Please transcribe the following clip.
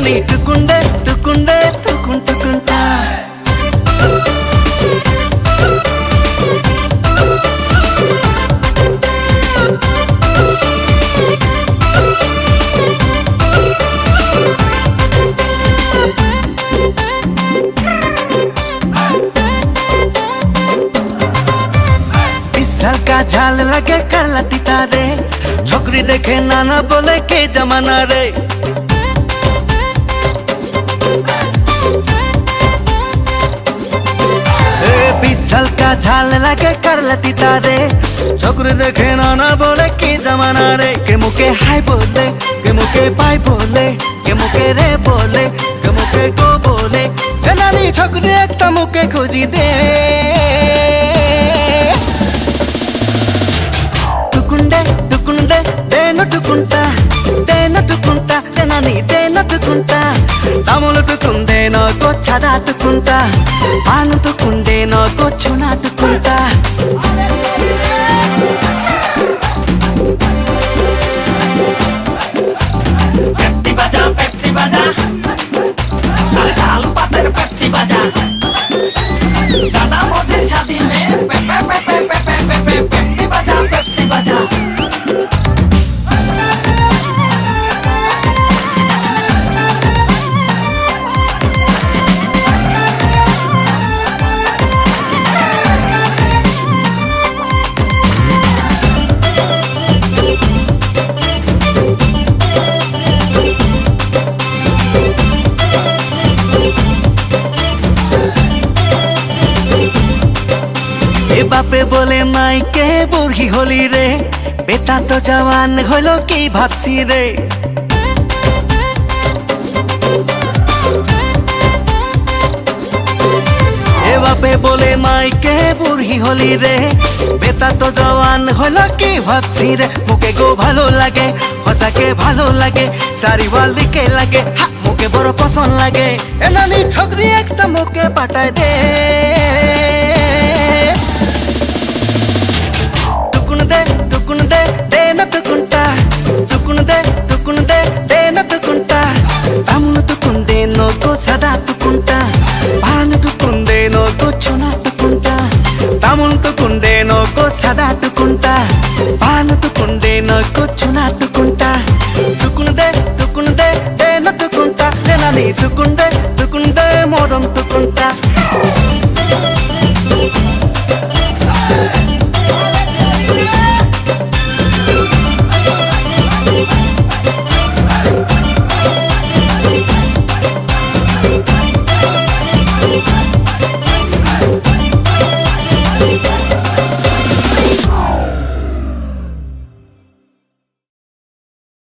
నీ టుకుండే టుకుండే టుకుంటా का झाल लगे कर लती तारे छोकरी देखे नाना बोले के जमाना रे पिछल का झाल लगे कर लती तारे छोकरी देखे नाना बोले के जमाना रे के मुके हाय बोले के मुके बाय बोले के मुके रे बोले के मुके गो बोले नानी छोकरी एक मुके खोजी दे తములుకుంటే నాకు చదాటుకుంటా పానుతుకుంటే నాకు చునాటుకుంటా పెట్టి బజా అరే తాలు పాతేর పెట్టి బజా দাদা মোদের শাদি মে পেটি বাজা বাপে বলে মাইকে বুড়ি হলি রে বেটা তো জওয়ান হলো কি ভাবছি রে এ বাপে বলে মাইকে বুড়ি হলি রে বেটা তো জওয়ান হলো কি ভাবছি রে মুকে গো ভালো লাগে হসাকে ভালো লাগে সারিওয়াল দিকে লাগে মুকে বড় পছন্দ লাগে এ নানি ছকরি একটা মুকে পাঠায় দে సదాటుకుంటా పానుతుకుందే నోకు చునాటుకుంటా తములుతుకుండే నోకు సదాటుకుంటా పానుతుకుండే నోకు చునాటుకుంటా తుకుందే నటుకుంటా నేనని తుకుండే మోరం తుకుంటా